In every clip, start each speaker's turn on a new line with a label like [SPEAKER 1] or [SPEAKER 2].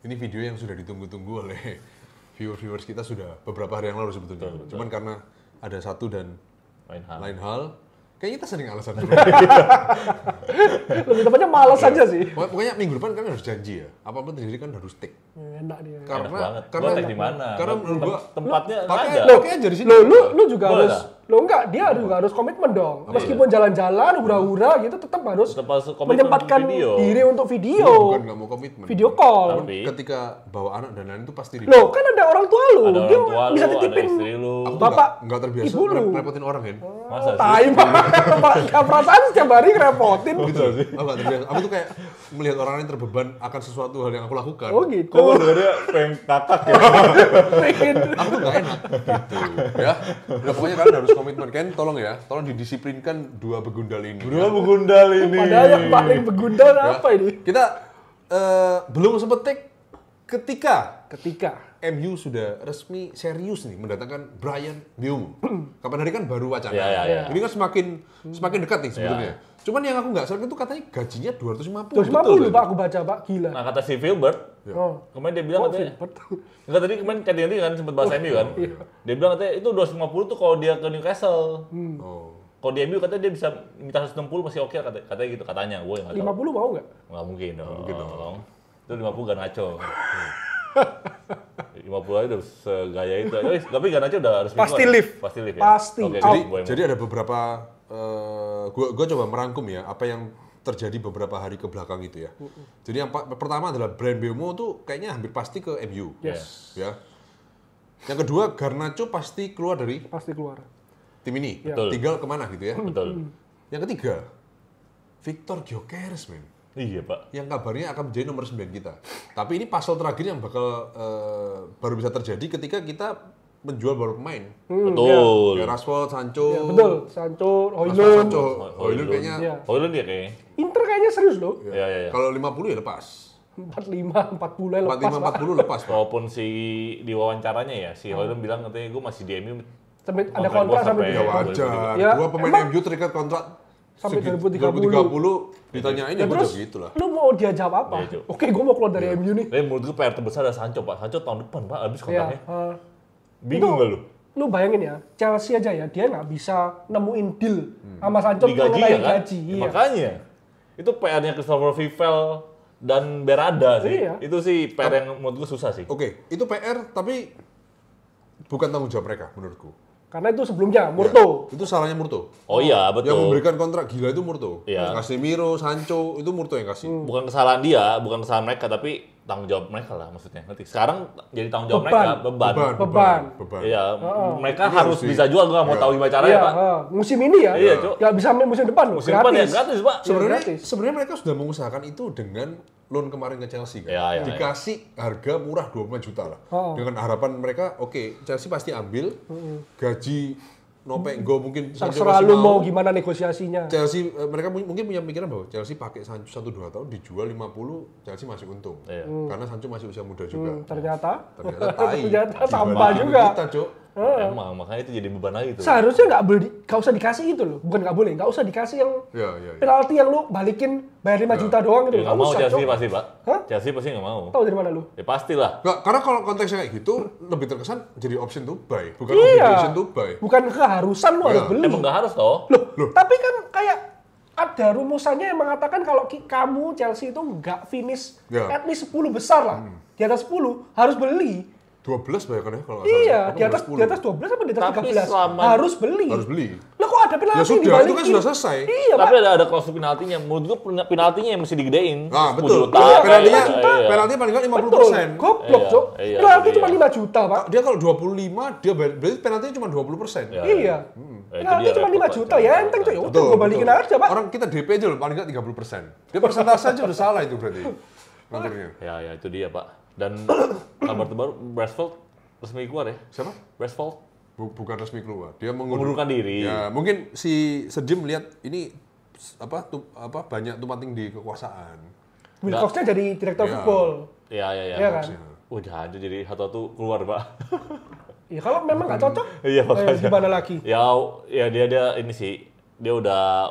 [SPEAKER 1] ini video yang sudah ditunggu-tunggu oleh viewers kita sudah beberapa hari yang lalu sebetulnya. Cuman karena ada satu dan lain hal, kayaknya kita sering alasan.
[SPEAKER 2] Lebih tepatnya malas aja sih.
[SPEAKER 1] Pokoknya minggu depan kan harus janji ya. Apa-apa terjadi kan harus take.
[SPEAKER 2] Enak dia.
[SPEAKER 1] Karena
[SPEAKER 3] take di mana?
[SPEAKER 1] Karena menurut gua
[SPEAKER 3] tempatnya
[SPEAKER 1] pakai
[SPEAKER 3] ada.
[SPEAKER 1] pakai aja di sini.
[SPEAKER 2] Lu juga
[SPEAKER 3] Boleh
[SPEAKER 2] harus enggak, dia juga harus komitmen dong. Meskipun jalan-jalan, hura-hura gitu tetap harus menyempatkan diri untuk video.
[SPEAKER 1] Bukan nggak mau komitmen.
[SPEAKER 2] Video call.
[SPEAKER 1] Tapi ketika bawa anak dan lain itu pasti
[SPEAKER 2] Loh, kan ada orang tua lu.
[SPEAKER 3] Ada
[SPEAKER 2] Dia
[SPEAKER 3] orang tua
[SPEAKER 2] bisa
[SPEAKER 3] lu,
[SPEAKER 2] titipin
[SPEAKER 3] ada istri lu.
[SPEAKER 1] Aku
[SPEAKER 2] bapak,
[SPEAKER 1] nggak terbiasa
[SPEAKER 2] ibu lu.
[SPEAKER 1] repotin orang kan.
[SPEAKER 3] Masa sih?
[SPEAKER 2] Tai banget. Perasaan setiap hari ngerepotin.
[SPEAKER 1] Gitu sih. Aku nggak terbiasa. Aku tuh kayak melihat orang lain terbeban akan sesuatu hal yang aku lakukan.
[SPEAKER 2] Oh gitu.
[SPEAKER 3] Kok dia pengen kakak ya?
[SPEAKER 1] Aku tuh nggak enak gitu. Ya. Udah pokoknya kalian harus komitmen kan. Tolong didisiplinkan dua begundal ini.
[SPEAKER 3] Dua begundal ini.
[SPEAKER 2] Padahal yang paling begundal apa ini?
[SPEAKER 1] Kita belum sempet take ketika MU sudah resmi serius nih mendatangkan Bryan Mbeumo. Kapan hari kan baru wacana.
[SPEAKER 3] Ya.
[SPEAKER 1] Ini kan semakin dekat nih sebetulnya. Cuman yang aku nggak serap itu katanya gajinya 250.
[SPEAKER 2] 250 Pak, aku baca Pak, gila.
[SPEAKER 3] Nah kata si Filbert, kemarin dia bilang katanya, enggak tadi kemarin Chatty kan sempat bahas MU kan, dia bilang katanya itu 250 tuh kalau dia ke Newcastle. Kalau di MU katanya dia bisa minta 160 masih oke katanya gitu katanya, gue nggak tahu.
[SPEAKER 2] 50 mau nggak?
[SPEAKER 3] Nggak mungkin dong. Itu 50 Garnacho. 50 aja udah segaya itu. Tapi Garnacho udah resmi
[SPEAKER 2] Pasti
[SPEAKER 3] keluar.
[SPEAKER 2] live.
[SPEAKER 3] Pasti live ya.
[SPEAKER 2] Pasti.
[SPEAKER 3] Oke,
[SPEAKER 1] Jadi ada beberapa gue coba merangkum ya apa yang terjadi beberapa hari ke belakang itu ya. Jadi yang pertama adalah Bryan Mbeumo tuh kayaknya hampir pasti ke MU.
[SPEAKER 2] Yes.
[SPEAKER 1] Ya. Yang kedua Garnacho pasti keluar dari
[SPEAKER 2] Pasti keluar.
[SPEAKER 1] tim ini.
[SPEAKER 3] Betul.
[SPEAKER 1] Tinggal kemana gitu ya.
[SPEAKER 3] Betul.
[SPEAKER 1] Yang ketiga Victor Gyökeres men.
[SPEAKER 3] Iya pak.
[SPEAKER 1] Yang kabarnya akan menjadi nomor 9 kita. Tapi ini puzzle terakhir yang bakal baru bisa terjadi ketika kita menjual baru pemain.
[SPEAKER 3] Betul.
[SPEAKER 1] Ya, Rashford, Sancho.
[SPEAKER 2] Ya, betul. Sancho,
[SPEAKER 1] Rashford,
[SPEAKER 2] Højlund.
[SPEAKER 1] Sancho, Højlund kayaknya.
[SPEAKER 2] Iya.
[SPEAKER 3] Højlund dia kayaknya.
[SPEAKER 2] Inter kayaknya serius loh.
[SPEAKER 3] Iya.
[SPEAKER 1] Kalau 50 ya lepas.
[SPEAKER 2] 45, 40 lepas.
[SPEAKER 1] 45, 40 lepas. Pak.
[SPEAKER 3] Walaupun di wawancaranya ya, si Højlund bilang katanya gue masih di MU.
[SPEAKER 2] Sampai ada
[SPEAKER 3] Kontrak
[SPEAKER 2] kontrak
[SPEAKER 3] gua
[SPEAKER 2] sampai
[SPEAKER 3] sampai-
[SPEAKER 1] Ya
[SPEAKER 2] 2030.
[SPEAKER 1] wajar.
[SPEAKER 2] Ya,
[SPEAKER 1] Gua pemain
[SPEAKER 2] emang
[SPEAKER 1] MU terikat kontrak
[SPEAKER 2] sampai
[SPEAKER 1] 2030 ditanyain ya gue
[SPEAKER 2] terus
[SPEAKER 1] gitu lah.
[SPEAKER 2] lu mau dia jawab apa?
[SPEAKER 3] Iya, Cuk.
[SPEAKER 2] Oke, gue mau keluar dari MU nih.
[SPEAKER 3] Tapi menurut gue PR terbesar ada Sancho pak. Sancho tahun depan pak, habis
[SPEAKER 2] Ya,
[SPEAKER 3] kontraknya. Bingung nggak lu?
[SPEAKER 2] Lu bayangin ya, Chelsea aja ya, dia nggak bisa nemuin deal sama Sancho
[SPEAKER 3] Di gaji
[SPEAKER 2] mengenai
[SPEAKER 3] ya kan?
[SPEAKER 2] gaji.
[SPEAKER 3] Ya,
[SPEAKER 2] Iya.
[SPEAKER 3] makanya. Itu PR-nya Christopher Vivel dan Berada sih.
[SPEAKER 2] Iya.
[SPEAKER 3] Itu sih PR yang menurut gue susah sih.
[SPEAKER 1] Oke, itu PR tapi bukan tanggung jawab mereka menurutku.
[SPEAKER 2] Karena itu sebelumnya Murto.
[SPEAKER 1] Ya, itu salahnya Murto.
[SPEAKER 3] Oh iya
[SPEAKER 1] Yang
[SPEAKER 3] betul.
[SPEAKER 1] memberikan kontrak gila itu Murto.
[SPEAKER 3] Iya.
[SPEAKER 1] Casemiro, Sancho itu Murto yang kasih.
[SPEAKER 3] Bukan kesalahan dia, bukan kesalahan mereka, tapi tanggung jawab mereka lah maksudnya. Ngerti? Sekarang jadi tanggung jawab
[SPEAKER 2] Beban.
[SPEAKER 3] mereka, beban.
[SPEAKER 2] Beban.
[SPEAKER 3] Iya, mereka
[SPEAKER 1] Ini
[SPEAKER 3] harus
[SPEAKER 1] harus
[SPEAKER 3] bisa jual, gue nggak mau
[SPEAKER 1] Iya.
[SPEAKER 3] tahu gimana caranya
[SPEAKER 2] Iya,
[SPEAKER 3] pak.
[SPEAKER 2] musim ini ya.
[SPEAKER 3] Iya, Cuk.
[SPEAKER 2] Nggak bisa main musim depan.
[SPEAKER 3] Musim depan ya gratis pak.
[SPEAKER 2] gratis.
[SPEAKER 1] Sebenarnya mereka sudah mengusahakan itu dengan loan kemarin ke Chelsea kan.
[SPEAKER 3] Iya.
[SPEAKER 1] Dikasih harga murah 25 juta lah. Dengan harapan mereka, oke, Chelsea pasti ambil gaji nopek go mungkin Sancho
[SPEAKER 2] Terserah
[SPEAKER 1] masih
[SPEAKER 2] lu mau gimana negosiasinya.
[SPEAKER 1] Chelsea mereka mungkin punya pikiran bahwa Chelsea pakai Sancho 1-2 tahun dijual 50 Chelsea masih untung.
[SPEAKER 3] Iya.
[SPEAKER 1] Karena Sancho masih usia muda juga.
[SPEAKER 2] Ternyata
[SPEAKER 1] tai.
[SPEAKER 2] ternyata sampah
[SPEAKER 1] Dibanding
[SPEAKER 2] juga.
[SPEAKER 1] Kita, Cuk.
[SPEAKER 3] Emang makanya itu jadi beban lagi tuh.
[SPEAKER 2] Seharusnya nggak usah dikasih itu loh. Bukan nggak boleh, nggak usah dikasih yang
[SPEAKER 1] Iya.
[SPEAKER 2] penalti yang lu balikin bayar 5 juta doang gitu.
[SPEAKER 3] Ya, nggak mau
[SPEAKER 2] usah,
[SPEAKER 3] Chelsea
[SPEAKER 2] Cok.
[SPEAKER 3] pasti pak.
[SPEAKER 2] Hah?
[SPEAKER 3] Chelsea pasti nggak mau.
[SPEAKER 2] Tahu dari mana lu?
[SPEAKER 3] Ya pastilah.
[SPEAKER 1] Nggak, karena kalau konteksnya kayak gitu lebih terkesan jadi option to buy, bukan
[SPEAKER 2] Iya.
[SPEAKER 1] obligation to buy.
[SPEAKER 2] Bukan keharusan lu harus beli.
[SPEAKER 3] Emang nggak harus toh.
[SPEAKER 2] Loh, tapi kan kayak ada rumusannya yang mengatakan kalau kamu Chelsea itu nggak finish
[SPEAKER 1] Ya.
[SPEAKER 2] at least 10 besar lah. Di atas 10 harus beli.
[SPEAKER 1] 12 bayarkan ya kalau nggak
[SPEAKER 2] Iya,
[SPEAKER 1] salah.
[SPEAKER 2] di atas 12 apa di atas
[SPEAKER 3] Tapi
[SPEAKER 2] 13
[SPEAKER 3] selama-
[SPEAKER 2] harus beli.
[SPEAKER 1] Harus beli.
[SPEAKER 2] Lah kok ada penalti
[SPEAKER 1] Ya sudah,
[SPEAKER 2] dibalikin?
[SPEAKER 1] itu kan sudah selesai.
[SPEAKER 2] Iya,
[SPEAKER 3] Tapi
[SPEAKER 2] Pak.
[SPEAKER 3] ada klausul penaltinya. Menurut gue penaltinya yang mesti digedein.
[SPEAKER 1] Nah,
[SPEAKER 3] 10
[SPEAKER 1] betul.
[SPEAKER 3] juta.
[SPEAKER 1] Penaltinya,
[SPEAKER 3] Iya.
[SPEAKER 1] penaltinya paling nggak
[SPEAKER 2] Betul.
[SPEAKER 1] 50%.
[SPEAKER 2] Goblok,
[SPEAKER 3] Iya,
[SPEAKER 2] Cok.
[SPEAKER 3] iya,
[SPEAKER 2] Penalti
[SPEAKER 3] itu
[SPEAKER 2] cuma
[SPEAKER 3] dia.
[SPEAKER 2] 5 juta, Pak.
[SPEAKER 1] Dia kalau 25, dia berarti penaltinya cuma 20%.
[SPEAKER 3] Ya.
[SPEAKER 2] Iya.
[SPEAKER 3] Ya, itu
[SPEAKER 2] Penalti
[SPEAKER 3] dia
[SPEAKER 2] cuma 5
[SPEAKER 3] repot,
[SPEAKER 2] juta
[SPEAKER 3] Pak.
[SPEAKER 2] ya, enteng Cok. Ya udah
[SPEAKER 1] Betul,
[SPEAKER 2] gua balikin
[SPEAKER 1] betul.
[SPEAKER 2] aja, Pak.
[SPEAKER 1] Orang kita DP aja loh, paling nggak 30%. Dia persentase aja udah salah itu berarti. Ngaturnya.
[SPEAKER 3] Ya itu dia pak. Dan kabar terbaru Rashford resmi keluar ya.
[SPEAKER 1] Siapa?
[SPEAKER 3] Rashford
[SPEAKER 1] Bukan resmi keluar. Dia
[SPEAKER 3] mengundurkan diri.
[SPEAKER 1] Ya, mungkin si Sedim melihat ini banyak tumpang di kekuasaan.
[SPEAKER 2] Wilcox-nya jadi direktur
[SPEAKER 1] Iya.
[SPEAKER 2] football.
[SPEAKER 3] Iya
[SPEAKER 2] Iya kan?
[SPEAKER 3] Udah aja jadi satu keluar pak.
[SPEAKER 2] Ya kalau memang nggak cocok,
[SPEAKER 3] Iya makanya.
[SPEAKER 2] gimana lagi?
[SPEAKER 3] Ya dia ini sih dia udah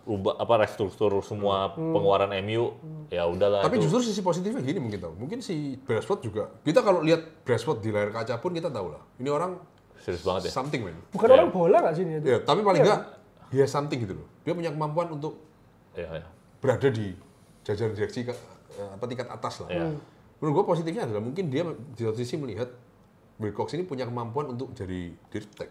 [SPEAKER 3] ubah restruktur semua pengeluaran MU. Ya udahlah.
[SPEAKER 1] Tapi justru sisi positifnya gini mungkin si Brentford juga. Kita kalau lihat Brentford di layar kaca pun kita tahu lah. Ini orang
[SPEAKER 3] serius banget ya.
[SPEAKER 1] Something man.
[SPEAKER 2] Bukan orang bola nggak sih ini?
[SPEAKER 1] Ya, tapi paling nggak dia something gitu loh. Dia punya kemampuan untuk berada di jajaran direksi tingkat atas lah. Menurut gue positifnya adalah mungkin dia di satu sisi melihat Wilcox ini punya kemampuan untuk jadi direktur.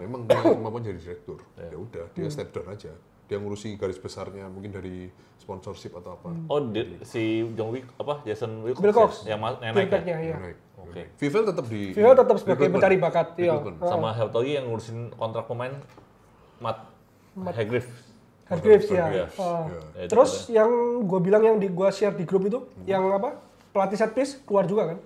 [SPEAKER 1] Memang punya kemampuan jadi direktur. Ya udah, dia step down aja. Dia ngurusi garis besarnya mungkin dari sponsorship atau apa.
[SPEAKER 3] Oh, si Jason Wilcox yang naik
[SPEAKER 2] ya.
[SPEAKER 3] Oke.
[SPEAKER 1] Vivel
[SPEAKER 2] tetap sebagai pencari bakat. Iya.
[SPEAKER 3] Sama Heltogi yang ngurusin kontrak pemain Matt
[SPEAKER 2] Hargreaves ya. Terus yang gue bilang yang gue share di grup itu, yang pelatih set piece keluar juga kan?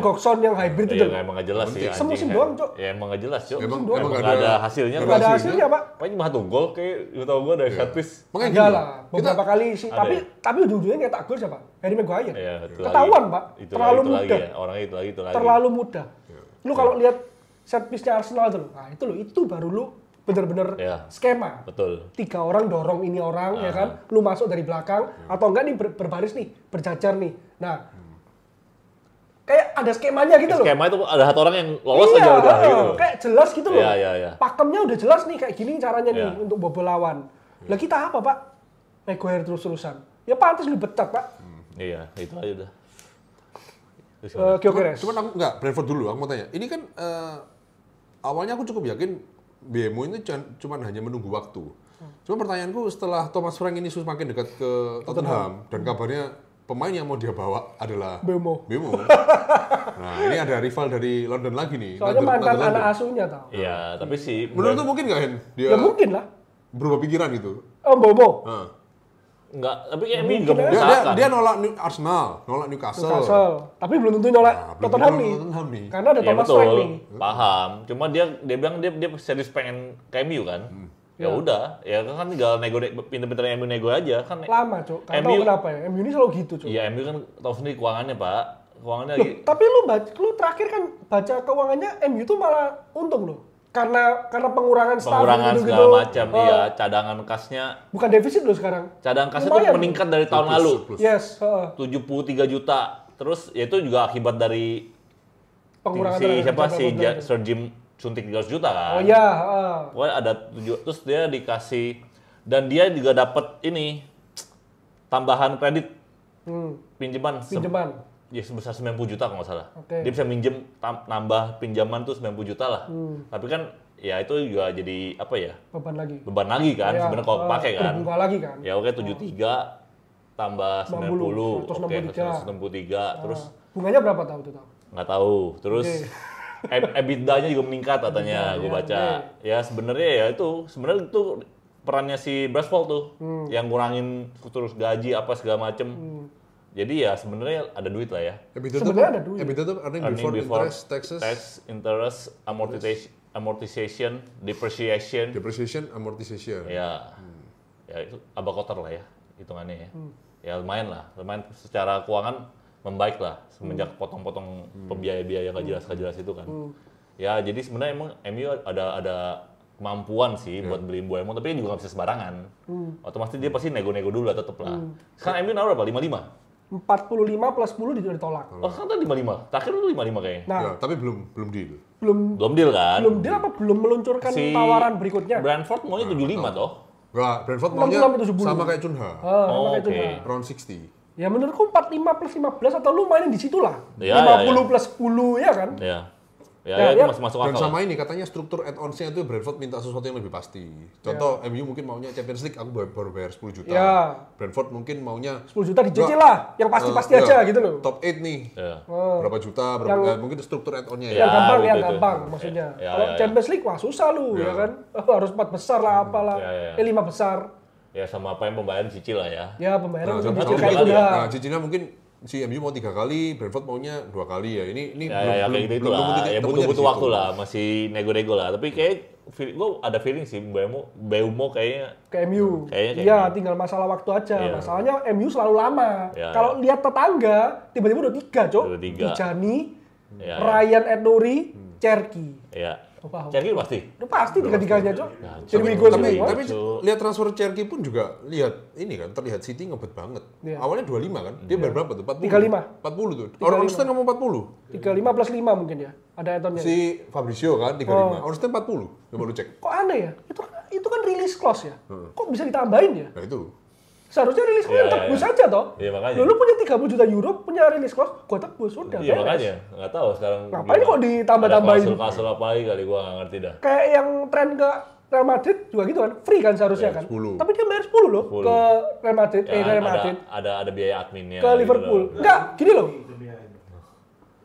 [SPEAKER 2] Gokson yang hybrid itu.
[SPEAKER 3] Iya, emang nggak jelas sih.
[SPEAKER 2] Semusim doang, Cok.
[SPEAKER 3] Ya emang nggak jelas, Cok.
[SPEAKER 1] Emang
[SPEAKER 3] nggak ada hasilnya.
[SPEAKER 2] Nggak ada hasilnya, Pak.
[SPEAKER 3] Paling cuma 1 gol kayak tau gue dari set piece.
[SPEAKER 2] Enggak lah, beberapa kali sih. Tapi ujung-ujungnya nyetak gol siapa? Harry Maguire. Ketahuan, Pak. Terlalu mudah.
[SPEAKER 3] Orangnya itu lagi.
[SPEAKER 2] Terlalu mudah. Lu kalau lihat set piece-nya Arsenal itu, nah itu baru lu bener-bener skema.
[SPEAKER 3] Betul.
[SPEAKER 2] 3 orang dorong ini orang, ya kan? Lu masuk dari belakang, atau enggak nih berbaris nih, berjajar nih. Nah, kayak ada skemanya gitu loh.
[SPEAKER 3] Skema itu ada 1 orang yang lolos aja udah gitu.
[SPEAKER 2] Kayak jelas gitu loh.
[SPEAKER 3] Iya.
[SPEAKER 2] Pakemnya udah jelas nih, kayak gini caranya nih untuk bobol lawan. Lah kita apa, Pak? Maguire terus-terusan. Ya pantas lu betak, Pak.
[SPEAKER 3] Iya, itu aja udah.
[SPEAKER 2] Gyökeres.
[SPEAKER 1] Cuman aku Brentford dulu, aku mau tanya. Ini kan awalnya aku cukup yakin BMO ini cuma hanya menunggu waktu. Cuma pertanyaanku setelah Thomas Frank ini semakin dekat ke Tottenham dan kabarnya pemain yang mau dia bawa adalah
[SPEAKER 2] Bemo.
[SPEAKER 1] Nah, ini ada rival dari London lagi nih.
[SPEAKER 2] Soalnya mantan anak asuhnya tau.
[SPEAKER 3] Iya, tapi sih
[SPEAKER 1] menurut lu mungkin nggak Hen? Dia
[SPEAKER 2] ya mungkin lah.
[SPEAKER 1] Berubah pikiran gitu.
[SPEAKER 2] Bemo.
[SPEAKER 3] Enggak, tapi MU juga mengusahakan.
[SPEAKER 1] Dia nolak Arsenal, nolak Newcastle.
[SPEAKER 2] Tapi belum tentu nolak Tottenham nih. Karena ada Thomas Frank nih.
[SPEAKER 3] Paham. Cuma dia bilang dia serius pengen ke MU kan. Ya udah, ya kan tinggal pinter-pinter MU nego aja kan.
[SPEAKER 2] Lama, Cuk. Enggak tahu kenapa ya. MU ini selalu gitu, Cuk.
[SPEAKER 3] Iya, MU kan tahu sendiri keuangannya, Pak. Keuangannya
[SPEAKER 2] lagi. Tapi lu terakhir kan baca keuangannya MU tuh malah untung loh. Karena pengurangan staff gitu,
[SPEAKER 3] segala macam, iya, cadangan kasnya
[SPEAKER 2] bukan defisit loh sekarang.
[SPEAKER 3] Cadangan kasnya tuh meningkat dari tahun lalu.
[SPEAKER 2] Yes,
[SPEAKER 3] 73 juta. Terus ya itu juga akibat dari
[SPEAKER 2] pengurangan
[SPEAKER 3] Sir Jim suntik 300 juta kan.
[SPEAKER 2] Oh iya,
[SPEAKER 3] Pokoknya ada 7, terus dia dikasih dan dia juga dapat ini tambahan kredit. Pinjaman. Ya sebesar 90 juta kalau nggak salah. Dia bisa minjem nambah pinjaman tuh 90 juta lah. Tapi kan ya itu juga jadi apa ya? Beban lagi kan sebenarnya kalau pakai kan.
[SPEAKER 2] Berbunga lagi kan.
[SPEAKER 3] Ya oke 73 tambah 90 oke 163 terus
[SPEAKER 2] bunganya berapa tahu tuh?
[SPEAKER 3] Nggak tahu. Terus EBITDA-nya juga meningkat katanya gue baca. Ya sebenarnya ya itu sebenarnya itu perannya si Braswell tuh yang ngurangin terus gaji apa segala macem. Jadi ya sebenarnya ada duit lah ya.
[SPEAKER 2] Sebenarnya ada duit.
[SPEAKER 1] EBITDA tuh earning before interest, taxes,
[SPEAKER 3] tax, interest, amortization, depreciation, amortization. Ya, ya itu abakotor lah ya hitungannya ya. Ya lumayan secara keuangan membaik lah semenjak potong-potong pembiaya-biaya nggak jelas itu kan. Ya jadi sebenarnya emang MU ada kemampuan sih buat beli Mbeumo, tapi juga nggak bisa sembarangan. Otomatis dia pasti nego-nego dulu lah tetep lah. Sekarang MU naruh berapa? 55?
[SPEAKER 2] 45 plus 10 ditolak.
[SPEAKER 3] Oh, kan tadi 55. Terakhir lu 55 kayaknya.
[SPEAKER 2] Nah,
[SPEAKER 1] ya, tapi belum deal.
[SPEAKER 3] Belum deal kan?
[SPEAKER 2] Belum deal apa belum meluncurkan tawaran berikutnya?
[SPEAKER 3] Brentford maunya 75 toh.
[SPEAKER 1] Enggak, Brentford maunya sama kayak Cunha.
[SPEAKER 3] Oke.
[SPEAKER 1] Around 60.
[SPEAKER 2] Ya menurutku 45 plus 15 atau lu mainin di situ lah.
[SPEAKER 3] Ya,
[SPEAKER 2] 50 plus 10 ya kan?
[SPEAKER 3] Iya. Ya, itu masuk akal.
[SPEAKER 1] Dan sama ini katanya struktur add-ons-nya itu Brentford minta sesuatu yang lebih pasti. Contoh MU mungkin maunya Champions League, aku baru bayar 10 juta. Brentford mungkin maunya
[SPEAKER 2] 10 juta dijajah lah, yang pasti-pasti aja gitu loh.
[SPEAKER 1] Top 8 nih. Berapa juta, mungkin struktur add-onnya
[SPEAKER 2] ya. Yang gampang maksudnya. Kalau Champions League wah susah lu ya kan. Harus 4 besar lah apalah. 5 besar.
[SPEAKER 3] Ya sama apa yang pembayaran cicil lah ya.
[SPEAKER 2] Ya pembayaran
[SPEAKER 1] cicil kayak itu dah. Nah, cicilnya mungkin si MU mau 3 kali, Brentford maunya 2 kali ya. Ini belum
[SPEAKER 3] butuh waktu lah, masih nego-nego lah. Tapi kayak gue ada feeling sih Mbeumo kayaknya
[SPEAKER 2] ke MU. Iya, tinggal masalah waktu aja. Masalahnya MU selalu lama. Kalau lihat tetangga, tiba-tiba udah 3, Cok. Tijani, Ryan Ed-Nouri, Cherki.
[SPEAKER 3] Iya. Cherki pasti?
[SPEAKER 2] Udah pasti tiga-tiganya, Cok.
[SPEAKER 1] Jadi Wigo tapi lihat transfer Cherki pun juga lihat ini kan, terlihat City ngebet banget. Awalnya 25 kan, dia berapa tuh? 40? 40 tuh. Ornstein ngomong 40.
[SPEAKER 2] 35 plus 5 mungkin ya, ada Etonnya.
[SPEAKER 1] Si Fabrizio kan 35, Ornstein 40. Coba lu cek.
[SPEAKER 2] Kok aneh ya? Itu kan release clause ya? Kok bisa ditambahin ya?
[SPEAKER 1] Nah itu.
[SPEAKER 2] Seharusnya rilis clause tebus aja toh.
[SPEAKER 3] Iya makanya.
[SPEAKER 2] Lu punya 30 juta euro, punya rilis clause, gua tebus udah.
[SPEAKER 3] Iya makanya, nggak tahu sekarang.
[SPEAKER 2] Ngapain kok ditambah-tambahin?
[SPEAKER 3] Kasul apa lagi kali gua nggak ngerti dah.
[SPEAKER 2] Kayak yang tren ke Real Madrid juga gitu kan, free kan seharusnya kan. 10. Tapi dia bayar 10 loh ke Real Madrid, Real Madrid.
[SPEAKER 3] Ada biaya adminnya.
[SPEAKER 2] Ke Liverpool. Gitu. Enggak, gini loh.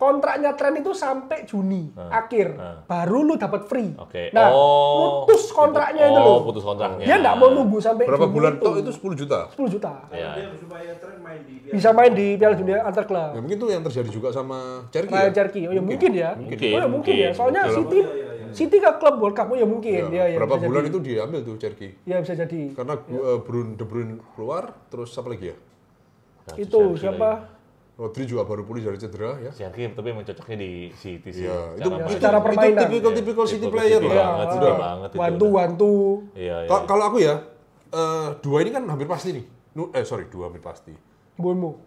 [SPEAKER 2] Kontraknya tren itu sampai Juni akhir, baru lu dapat free. Nah, putus kontraknya itu loh.
[SPEAKER 3] Putus kontraknya.
[SPEAKER 2] Dia nggak mau nunggu sampai
[SPEAKER 1] berapa
[SPEAKER 2] Juni
[SPEAKER 1] bulan itu 10 juta.
[SPEAKER 2] 10 juta.
[SPEAKER 3] Ya.
[SPEAKER 2] Bisa main di Piala Dunia antar klub.
[SPEAKER 1] Ya mungkin tuh yang terjadi juga sama Cherki.
[SPEAKER 2] Cherki, oh ya mungkin ya. Oh ya mungkin ya. Soalnya City ke klub World Cup, oh ya mungkin. Ya,
[SPEAKER 1] berapa bulan itu diambil tuh Cherki?
[SPEAKER 2] Ya bisa jadi.
[SPEAKER 1] Karena De Bruyne keluar, terus apa lagi ya?
[SPEAKER 2] Itu siapa?
[SPEAKER 1] Rodri juga baru pulih dari cedera ya.
[SPEAKER 3] Cherki tapi emang cocoknya di City sih.
[SPEAKER 1] Ya,
[SPEAKER 2] secara permainan.
[SPEAKER 1] Itu tipikal City player loh.
[SPEAKER 3] Banget.
[SPEAKER 2] Wantu.
[SPEAKER 3] Iya.
[SPEAKER 1] Kalau aku ya, dua ini kan hampir pasti nih. Dua hampir pasti.
[SPEAKER 2] Bournemouth.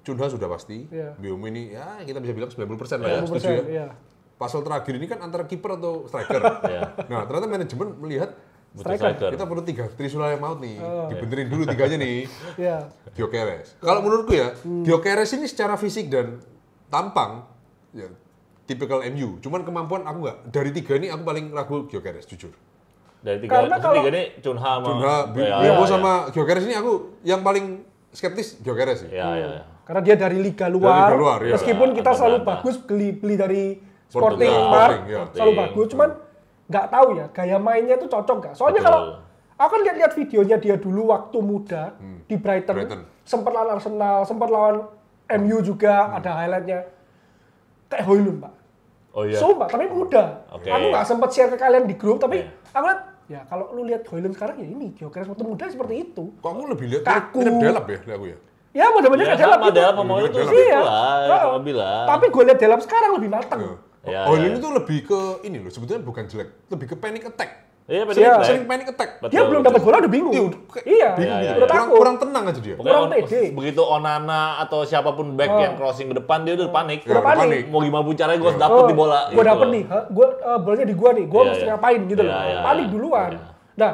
[SPEAKER 1] Cunha sudah pasti. Mbeumo ini ya kita bisa bilang 90% lah ya.
[SPEAKER 2] 90%, ya.
[SPEAKER 1] Pasal terakhir ini kan antara kiper atau striker. Nah, ternyata manajemen melihat
[SPEAKER 2] striker.
[SPEAKER 1] Kita perlu 3 Trisula yang maut nih. Dibenerin dulu 3-nya nih. Gyökeres. Kalau menurutku ya, Gyökeres ini secara fisik dan tampang ya tipikal MU. Cuman kemampuan aku nggak. Dari 3 ini aku paling ragu Gyökeres, jujur.
[SPEAKER 3] Dari 3 ini Cunha
[SPEAKER 1] Mbeumo sama Gyökeres ini aku yang paling skeptis Gyökeres sih.
[SPEAKER 3] Iya.
[SPEAKER 2] Karena dia dari liga luar. Meskipun kita selalu bagus beli dari Sporting Mark, selalu bagus. Cuman nggak tahu ya gaya mainnya tuh cocok nggak? Soalnya kalau aku kan lihat videonya dia dulu waktu muda di Brighton. Sempat lawan Arsenal, sempat lawan MU juga ada highlightnya. Kayak Højlund, Pak.
[SPEAKER 3] Oh iya.
[SPEAKER 2] Sumpah, tapi muda. Aku nggak sempat share ke kalian di grup, tapi aku lihat ya kalau lu lihat Højlund sekarang ya ini Gyökeres waktu muda seperti itu.
[SPEAKER 1] Kok aku lebih lihat mirip Delap ya aku ya.
[SPEAKER 2] Ya model-modelnya kayak Delap gitu.
[SPEAKER 3] Delap mau itu sih lah, bilang.
[SPEAKER 2] Tapi gue lihat Delap sekarang lebih matang.
[SPEAKER 1] Højlund itu lebih ke ini loh, sebetulnya bukan jelek, lebih ke panic attack.
[SPEAKER 3] Iya,
[SPEAKER 1] sering panic attack.
[SPEAKER 2] Dia belum dapat bola udah bingung. Iya.
[SPEAKER 1] Kurang tenang aja dia.
[SPEAKER 2] Kurang pede.
[SPEAKER 3] Begitu Onana atau siapapun back yang crossing ke depan dia udah panik.
[SPEAKER 2] Udah panik.
[SPEAKER 3] Mau gimana pun caranya gue harus dapet di bola.
[SPEAKER 2] Gue dapet nih, bolanya di gua nih, gue mesti ngapain gitu loh. Panik duluan. Nah,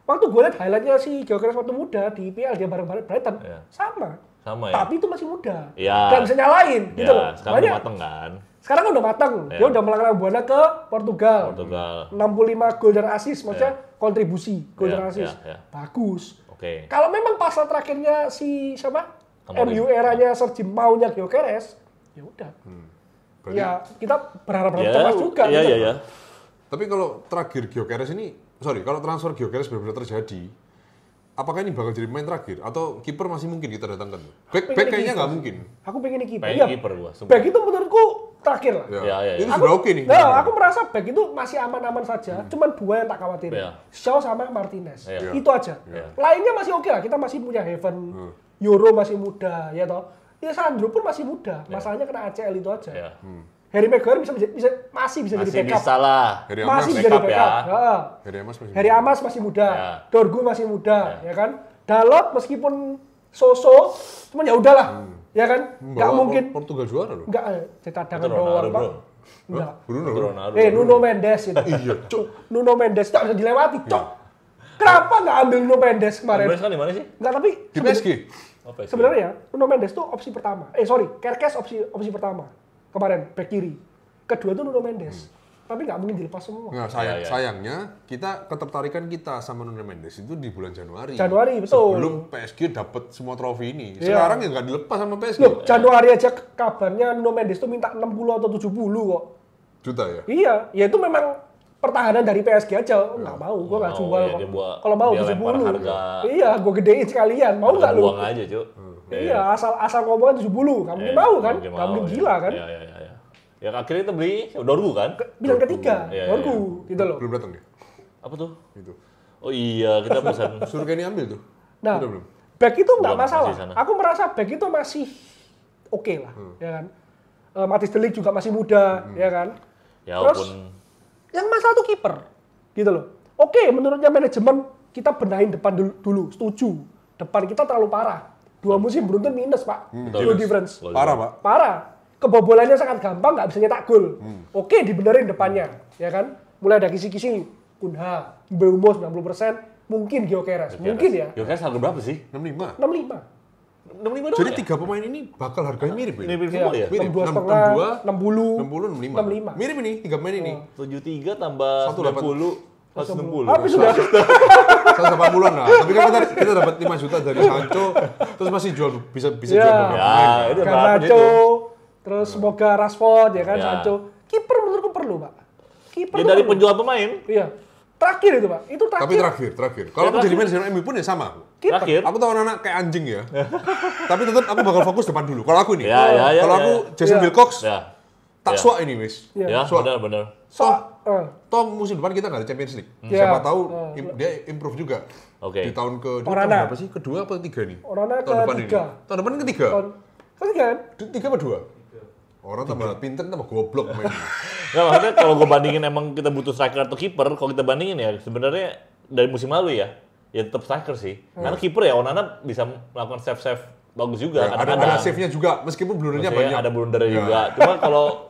[SPEAKER 2] waktu gue lihat highlightnya si Gyökeres waktu muda di IPL dia bareng-bareng Brighton, sama ya. Tapi itu masih muda. Gak bisa nyalain gitu loh.
[SPEAKER 3] Sekarang udah mateng kan.
[SPEAKER 2] Sekarang kan udah mateng. Dia udah melanglang buana ke Portugal. 65 gol dan assist, maksudnya kontribusi gol dan assist. Bagus. Kalau memang pasal terakhirnya si siapa? MU eranya Sergio maunya Gyökeres, ya udah. Ya kita berharap cemas juga.
[SPEAKER 3] Iya.
[SPEAKER 1] Tapi kalau terakhir Gyökeres ini, kalau transfer Gyökeres benar-benar terjadi, apakah ini bakal jadi pemain terakhir atau kiper masih mungkin kita datangkan? Back kayaknya nggak mungkin.
[SPEAKER 2] Aku pengen kiper.
[SPEAKER 3] Iya. Kiper gua.
[SPEAKER 2] Back itu menurutku terakhir lah.
[SPEAKER 1] Itu sudah oke nih.
[SPEAKER 2] Nah, aku merasa back itu masih aman-aman saja. Cuman dua yang tak khawatir. Shaw sama Martinez. Itu aja. Lainnya masih oke lah. Kita masih punya Heaven, Euro masih muda, ya toh. Ya Sandro pun masih muda. Masalahnya kena ACL itu aja. Harry Maguire masih bisa jadi backup.
[SPEAKER 3] Bisa lah.
[SPEAKER 2] Masih bisa jadi backup. Harry Amas masih muda. Dorgu masih muda, ya kan? Dalot meskipun so-so, cuman ya udahlah. Ya kan? Enggak mungkin.
[SPEAKER 1] Portugal juara loh.
[SPEAKER 2] Enggak, cadangan doang, Pak. Enggak.
[SPEAKER 1] Bruno.
[SPEAKER 2] Nuno Mendes itu.
[SPEAKER 1] Iya, Cuk.
[SPEAKER 2] Nuno Mendes enggak bisa dilewati, Cuk. Kenapa enggak ambil Nuno Mendes kemarin?
[SPEAKER 3] Mendes kan di mana sih?
[SPEAKER 2] Enggak, tapi
[SPEAKER 1] di PSG.
[SPEAKER 2] Sebenarnya Nuno Mendes tuh opsi pertama. Kerkes opsi pertama. Kemarin back kiri. Kedua tuh Nuno Mendes. Tapi nggak mungkin dilepas semua.
[SPEAKER 1] Nah, sayangnya ketertarikan kita sama Nuno Mendes itu di bulan Januari.
[SPEAKER 2] Betul.
[SPEAKER 1] Sebelum PSG dapat semua trofi ini. Sekarang ya nggak dilepas sama PSG.
[SPEAKER 2] Loh, Januari aja kabarnya Nuno Mendes tuh minta 60 atau 70 kok.
[SPEAKER 1] Juta ya?
[SPEAKER 2] Iya, ya itu memang pertahanan dari PSG aja. Nggak mau, gue nggak jual kok. Kalau mau 70. Iya, gue gedein sekalian. Mau nggak lu?
[SPEAKER 3] Buang aja, Cuk.
[SPEAKER 2] Iya, asal ngomongnya 70. Nggak mungkin mau kan? Nggak mungkin gila kan?
[SPEAKER 3] Iya. Ya akhirnya kita beli Dorgu kan?
[SPEAKER 2] Bintang ketiga, Dorgu gitu loh.
[SPEAKER 1] Belum datang ya?
[SPEAKER 3] Apa tuh?
[SPEAKER 1] Itu.
[SPEAKER 3] Oh iya, kita pesan.
[SPEAKER 1] Suruh Kenny ambil tuh.
[SPEAKER 2] Nah,
[SPEAKER 1] belum.
[SPEAKER 2] back itu nggak masalah. Aku merasa back itu masih oke lah, ya kan? Matthijs de Ligt juga masih muda, ya kan?
[SPEAKER 3] Ya walaupun
[SPEAKER 2] Yang masalah tuh kiper, gitu loh. Oke, menurutnya manajemen kita benahin depan dulu, setuju. Depan kita terlalu parah. 2 musim beruntun minus, Pak. Goal difference.
[SPEAKER 1] Parah, Pak.
[SPEAKER 2] Parah. Kebobolannya sangat gampang, nggak bisa nyetak gol. Oke, dibenerin depannya, ya kan? Mulai ada kisi-kisi, Kunha, Mbeumo 90%, mungkin Gyökeres. Mungkin ya.
[SPEAKER 3] Gyökeres harga berapa sih?
[SPEAKER 1] 65.
[SPEAKER 2] 65.
[SPEAKER 3] 65 doang.
[SPEAKER 1] Jadi 3 pemain ini bakal harganya mirip ini.
[SPEAKER 3] Mirip semua ya?
[SPEAKER 1] Mirip.
[SPEAKER 2] 62,5,
[SPEAKER 1] 60,
[SPEAKER 2] 65.
[SPEAKER 1] Mirip ini 3 pemain ini.
[SPEAKER 3] 73 tambah 90, 160.
[SPEAKER 2] Tapi sudah
[SPEAKER 1] 180-an lah. Tapi kan kita dapat 5 juta dari Sancho, terus masih bisa jual beberapa pemain.
[SPEAKER 3] itu
[SPEAKER 2] Garnacho, terus semoga Rashford ya kan, Sancho. Kiper menurutku perlu, Pak. Kiper
[SPEAKER 3] Ya dari penjual pemain.
[SPEAKER 2] Iya. Terakhir itu, Pak. Itu terakhir.
[SPEAKER 1] Tapi terakhir. Kalau aku jadi manajer MU pun ya sama.
[SPEAKER 3] Terakhir.
[SPEAKER 1] Aku tahu anak-anak kayak anjing ya. Tapi tetap aku bakal fokus depan dulu. Kalau aku nih.
[SPEAKER 3] Ya,
[SPEAKER 1] Kalau aku Jason Wilcox,
[SPEAKER 3] Ya.
[SPEAKER 1] tak suak ini wis.
[SPEAKER 3] Ya, benar.
[SPEAKER 1] Toh musim depan kita nggak ada Champions League.
[SPEAKER 2] Ya.
[SPEAKER 1] Siapa tahu dia improve juga.
[SPEAKER 3] Oke.
[SPEAKER 1] Di tahun
[SPEAKER 2] Orana.
[SPEAKER 1] berapa sih? Kedua atau ketiga nih?
[SPEAKER 2] Orana
[SPEAKER 1] tahun depan ini.
[SPEAKER 2] ketiga.
[SPEAKER 1] Tahun depan ketiga.
[SPEAKER 2] Ketiga kan?
[SPEAKER 1] 3 apa 2? Orang tambah pinter tambah goblok main.
[SPEAKER 3] Nggak, maksudnya kalau gue bandingin emang kita butuh striker atau kiper, kalau kita bandingin ya sebenarnya dari musim lalu ya tetap striker sih. Karena kiper ya Onana bisa melakukan save bagus juga.
[SPEAKER 1] Ya, ada save-nya juga, meskipun blundernya banyak.
[SPEAKER 3] Ada blundernya juga. Cuma kalau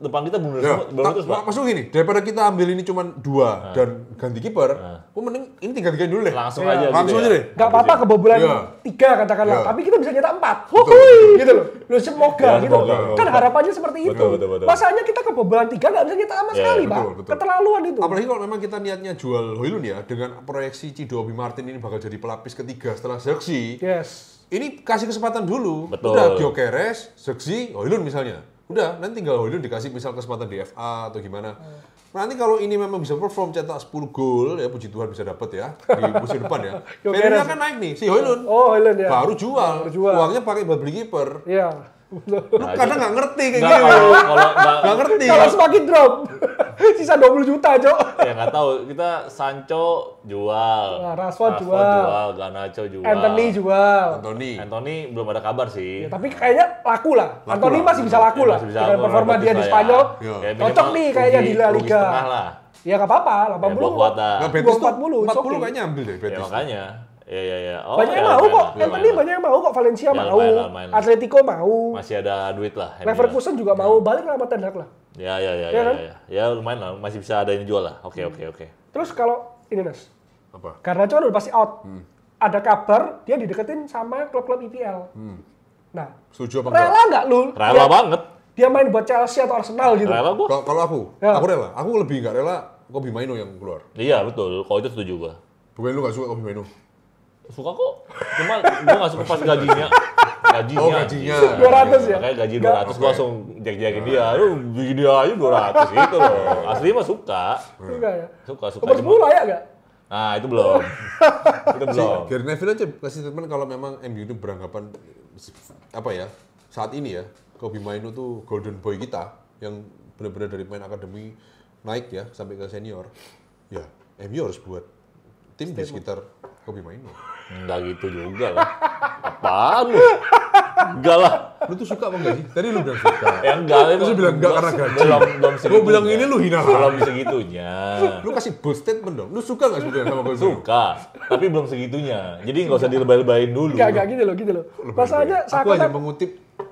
[SPEAKER 3] depan kita blunder semua, terus Pak.
[SPEAKER 1] Maksud gini, daripada kita ambil ini cuma 2 dan ganti kiper, mending ini 3-3 dulu deh.
[SPEAKER 3] Langsung aja
[SPEAKER 1] deh.
[SPEAKER 2] Gak apa-apa kebobolan 3 katakanlah, tapi kita bisa nyetak 4. Gitu loh. Loh semoga gitu. Kan harapannya seperti itu.
[SPEAKER 3] Betul.
[SPEAKER 2] Masanya kita kebobolan 3 gak bisa nyetak sama sekali, Pak. Keterlaluan itu.
[SPEAKER 1] Apalagi kalau memang kita niatnya jual Højlund ya, dengan proyeksi Cido Obi Martin ini bakal jadi pelapis ketiga setelah Zirkzee.
[SPEAKER 2] Yes.
[SPEAKER 1] Ini kasih kesempatan dulu.
[SPEAKER 3] Betul.
[SPEAKER 1] Udah Gyökeres, Zirkzee, Højlund misalnya. Udah, nanti tinggal Højlund dikasih misal kesempatan di FA atau gimana. Nanti kalau ini memang bisa perform cetak 10 gol, ya puji Tuhan bisa dapat ya di musim depan ya. Value-nya kan naik nih, si Højlund.
[SPEAKER 2] Oh, Højlund ya.
[SPEAKER 1] Baru jual. Uangnya pakai buat beli kiper.
[SPEAKER 2] Iya.
[SPEAKER 1] Lu kadang nggak ngerti kayak
[SPEAKER 3] Nggak,
[SPEAKER 1] gini.
[SPEAKER 3] kalau
[SPEAKER 1] Nggak ngerti.
[SPEAKER 2] Kalau semakin drop, sisa 20 juta, Cok.
[SPEAKER 3] ya nggak tahu. Kita Sancho jual,
[SPEAKER 2] Rashford jual,
[SPEAKER 3] Garnacho jual,
[SPEAKER 2] Anthony jual.
[SPEAKER 1] Anthony
[SPEAKER 3] belum ada kabar sih.
[SPEAKER 2] Ya, tapi kayaknya laku lah. Anthony masih bisa laku lah. Dengan performa dia di Spanyol, cocok nih kayaknya di La Liga. Ya nggak apa-apa, 80.
[SPEAKER 3] Nah,
[SPEAKER 1] Betis tuh
[SPEAKER 2] 40
[SPEAKER 1] kayaknya ambil deh Betis.
[SPEAKER 3] Ya makanya. Ya. Oh,
[SPEAKER 2] banyak yang mau kok. Anthony banyak yang mau kok. Valencia mau. Atletico mau.
[SPEAKER 3] Masih ada duit lah.
[SPEAKER 2] Leverkusen juga mau. Balik lah sama Ten Hag lah.
[SPEAKER 3] Ya. Ya lumayan lah. Masih bisa ada ini jual lah. Oke.
[SPEAKER 2] Terus kalau ini Nas.
[SPEAKER 1] Apa?
[SPEAKER 2] Garnacho udah pasti out. Ada kabar dia dideketin sama klub-klub IPL. Nah,
[SPEAKER 1] setuju apa
[SPEAKER 2] rela nggak lu?
[SPEAKER 3] Rela banget.
[SPEAKER 2] Dia main buat Chelsea atau Arsenal gitu.
[SPEAKER 3] Rela gua.
[SPEAKER 1] Kalau aku rela. Aku lebih nggak rela Kobbie Mainoo yang keluar.
[SPEAKER 3] Iya betul. Kalau itu setuju gua.
[SPEAKER 1] Bukan lu nggak suka Kobbie Mainoo?
[SPEAKER 3] Suka kok. Cuma gua nggak suka pas gajinya.
[SPEAKER 1] Oh gajinya.
[SPEAKER 2] 200 ya?
[SPEAKER 3] Kayak gaji 200 gua langsung jak-jakin dia. Lu begini aja 200 gitu loh. Asli mah suka.
[SPEAKER 2] Suka ya?
[SPEAKER 3] Suka.
[SPEAKER 2] Nomor 10 layak nggak?
[SPEAKER 3] Nah itu belum. Itu belum.
[SPEAKER 1] Gary Neville aja kasih statement kalau memang MU itu beranggapan apa ya saat ini ya Kobbie Mainoo tuh golden boy kita yang benar-benar dari pemain akademi naik ya sampai ke senior. Ya MU harus buat tim di sekitar Kobbie Mainoo.
[SPEAKER 3] Enggak gitu juga lah. Apaan lu? Enggak lah.
[SPEAKER 1] Lu tuh suka apa enggak sih? Tadi lu bilang suka.
[SPEAKER 3] Ya enggak.
[SPEAKER 1] Terus lu bilang enggak karena gaji.
[SPEAKER 3] Belum segitunya.
[SPEAKER 1] Gua bilang ini lu hina lah.
[SPEAKER 3] Belum segitunya.
[SPEAKER 1] Lu kasih bold statement dong. Lu suka enggak sebetulnya sama Kobbie Mainoo?
[SPEAKER 3] Suka. Tapi belum segitunya. Jadi enggak usah dilebay-lebayin dulu.
[SPEAKER 2] Enggak gitu loh. Masalahnya
[SPEAKER 1] aku hanya mengutip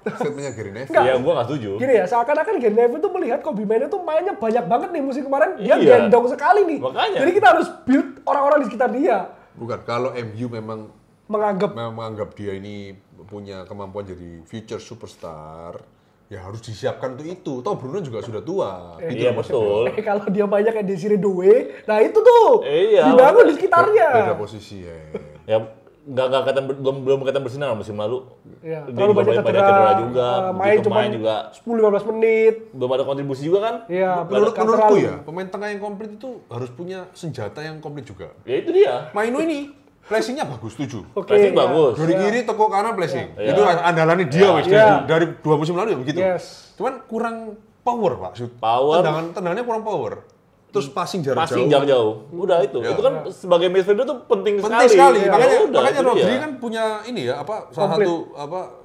[SPEAKER 1] statementnya Gary Neville.
[SPEAKER 3] Iya, gua nggak setuju.
[SPEAKER 2] Gini ya, seakan-akan Gary Neville tuh melihat Kobbie Mainoo tuh mainnya banyak banget nih musim kemarin. Dia
[SPEAKER 3] Iya.
[SPEAKER 2] gendong sekali nih.
[SPEAKER 3] Makanya.
[SPEAKER 2] Jadi kita harus build orang-orang di sekitar dia.
[SPEAKER 1] Bukan, kalau MU memang
[SPEAKER 2] menganggap
[SPEAKER 1] dia ini punya kemampuan jadi future superstar, ya harus disiapkan untuk itu. Toh Bruno juga sudah tua.
[SPEAKER 3] Iya betul.
[SPEAKER 2] Kalau dia banyak kayak Desiree Doué, nah itu tuh
[SPEAKER 3] Iya.
[SPEAKER 2] dibangun di sekitarnya.
[SPEAKER 1] Beda posisi ya.
[SPEAKER 3] Ya nggak kelihatan belum kelihatan bersinar musim lalu.
[SPEAKER 2] Iya.
[SPEAKER 3] Dia
[SPEAKER 2] Terlalu
[SPEAKER 3] juga
[SPEAKER 2] banyak
[SPEAKER 3] cedera
[SPEAKER 2] cedera
[SPEAKER 3] juga.
[SPEAKER 2] main
[SPEAKER 3] Begitu
[SPEAKER 2] cuma
[SPEAKER 3] juga
[SPEAKER 2] 10-15 menit.
[SPEAKER 3] belum ada kontribusi juga kan?
[SPEAKER 2] Iya,
[SPEAKER 1] Menurutku ya, pemain tengah yang komplit itu harus punya senjata yang komplit juga.
[SPEAKER 3] Ya itu dia.
[SPEAKER 1] Mainoo ini flashing-nya bagus, setuju.
[SPEAKER 3] Flashing bagus.
[SPEAKER 1] Dari kiri teko kanan flashing.
[SPEAKER 3] Iya.
[SPEAKER 1] Itu andalannya dia wes dari 2 musim lalu ya begitu.
[SPEAKER 2] Yes.
[SPEAKER 1] Cuman kurang power, Pak.
[SPEAKER 3] Power.
[SPEAKER 1] Tendangannya kurang power. Terus passing jarak
[SPEAKER 3] jauh. Udah itu.
[SPEAKER 1] Ya.
[SPEAKER 3] Itu kan sebagai midfielder tuh penting
[SPEAKER 1] sekali.
[SPEAKER 3] Ya,
[SPEAKER 1] Makanya
[SPEAKER 3] itu
[SPEAKER 1] Rodri
[SPEAKER 3] dia.
[SPEAKER 1] kan punya ini ya salah satu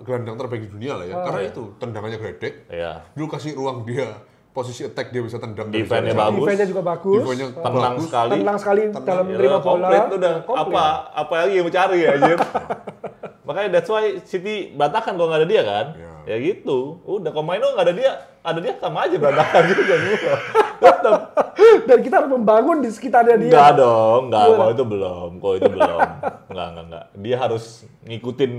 [SPEAKER 1] gelandang terbaik di dunia lah ya. Karena itu tendangannya gledek.
[SPEAKER 3] Iya.
[SPEAKER 1] Dulu kasih ruang dia posisi attack dia bisa tendang.
[SPEAKER 3] Defense-nya bagus.
[SPEAKER 2] Defense-nya juga bagus. Tenang sekali dalam menerima bola.
[SPEAKER 3] Komplit udah. Apa lagi yang mau cari ya anjir. Makanya that's why City berantakan kalau nggak ada dia kan. Ya gitu. Udah kalau main nggak ada dia sama aja berantakan juga semua.
[SPEAKER 2] Dan kita harus membangun di sekitarnya dia.
[SPEAKER 3] Enggak dong, kalau itu belum. Enggak. Dia harus ngikutin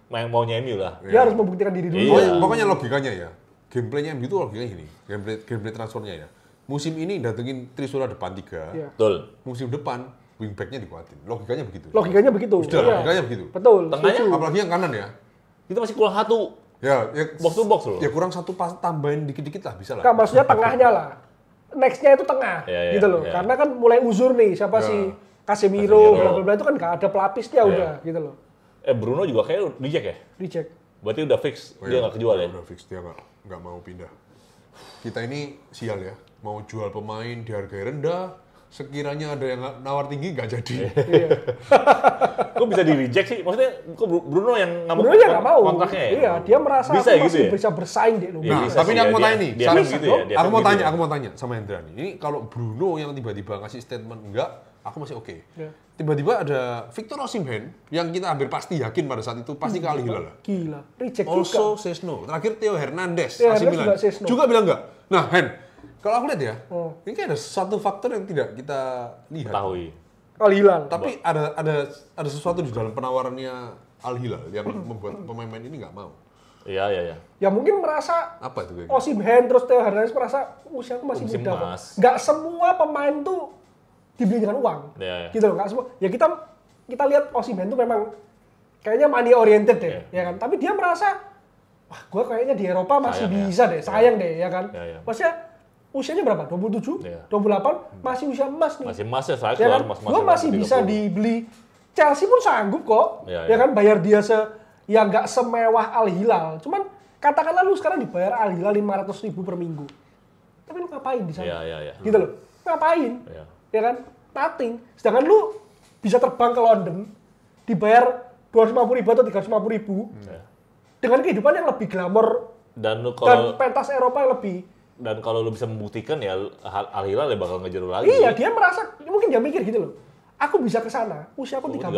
[SPEAKER 3] yang maunya MU lah.
[SPEAKER 2] Dia harus membuktikan diri dulu.
[SPEAKER 1] Pokoknya logikanya ya. Gameplaynya MU itu logikanya gini. Gameplay transfernya ya. Musim ini datengin Trisula depan 3.
[SPEAKER 3] Betul.
[SPEAKER 1] Musim depan wingback-nya dikuatin. Logikanya begitu.
[SPEAKER 2] Logikanya begitu.
[SPEAKER 1] Logikanya begitu.
[SPEAKER 2] Betul.
[SPEAKER 3] Tengahnya
[SPEAKER 1] apalagi yang kanan ya.
[SPEAKER 3] Kita masih kurang satu.
[SPEAKER 1] Ya,
[SPEAKER 3] box to box loh.
[SPEAKER 1] Ya kurang satu pas tambahin dikit-dikit lah bisa lah.
[SPEAKER 2] Nah, maksudnya tengahnya lah. Next-nya itu tengah, gitu loh. Karena kan mulai uzur nih, siapa sih Casemiro, bla itu kan nggak ada pelapisnya udah, gitu loh.
[SPEAKER 3] Bruno juga kayak reject ya?
[SPEAKER 2] Reject.
[SPEAKER 3] Berarti udah fix, dia nggak kejual ya?
[SPEAKER 1] Udah fix, dia nggak mau pindah. Kita ini sial ya, mau jual pemain di harga rendah, sekiranya ada yang nawar tinggi nggak jadi.
[SPEAKER 3] Kok bisa di reject sih? Maksudnya kok Bruno yang nggak
[SPEAKER 2] mau
[SPEAKER 3] kontraknya ya?
[SPEAKER 2] Iya, dia merasa
[SPEAKER 3] bisa
[SPEAKER 2] aku
[SPEAKER 3] gitu
[SPEAKER 2] masih
[SPEAKER 3] ya?
[SPEAKER 2] bisa bersaing deh.
[SPEAKER 1] Nah, tapi ini aku mau tanya nih.
[SPEAKER 3] Aku
[SPEAKER 1] mau tanya sama Hendra nih. Ini kalau Bruno yang tiba-tiba ngasih statement enggak, aku masih oke. Tiba-tiba ada Victor Osimhen yang kita hampir pasti yakin pada saat itu pasti ke Al Hilal.
[SPEAKER 2] Gila, reject
[SPEAKER 1] also
[SPEAKER 2] juga.
[SPEAKER 1] says no. Terakhir Theo Hernandez,
[SPEAKER 2] Theo
[SPEAKER 1] AC Milan.
[SPEAKER 2] juga
[SPEAKER 1] bilang enggak. Nah, Hen, kalau aku lihat ya, ini kayak ada satu faktor yang tidak kita lihat.
[SPEAKER 3] Tahu.
[SPEAKER 2] Al Hilal.
[SPEAKER 1] Tapi ada sesuatu di dalam penawarannya Al Hilal yang membuat pemain-pemain ini nggak mau.
[SPEAKER 3] Iya.
[SPEAKER 2] Ya mungkin merasa
[SPEAKER 1] apa itu kayak
[SPEAKER 2] Osimhen terus Theo Hernandez merasa usiaku masih muda. Nggak semua pemain tuh dibeli dengan uang. Gitu loh, nggak semua. Ya kita lihat Osimhen tuh memang kayaknya money oriented deh, ya kan. Tapi dia merasa wah, gue kayaknya di Eropa masih bisa deh, sayang deh, ya kan. Maksudnya usianya berapa? 27, 28, masih usia emas nih.
[SPEAKER 3] Masih emas ya, saya
[SPEAKER 2] kan? Gue masih bisa dibeli. Chelsea pun sanggup kok, ya kan, bayar dia ya nggak semewah Al Hilal. Cuman katakanlah lu sekarang dibayar Al Hilal 500.000 per minggu. Tapi lu ngapain di sana? Gitu loh, ngapain? Ya kan, nothing. Sedangkan lu bisa terbang ke London, dibayar 250.000 atau 350.000 dengan kehidupan yang lebih glamor dan pentas Eropa yang lebih.
[SPEAKER 3] Dan kalau lu bisa membuktikan ya Al Hilal ya bakal ngejar lu lagi.
[SPEAKER 2] Iya, dia merasa mungkin dia mikir gitu loh. Aku bisa ke sana, usia aku 30.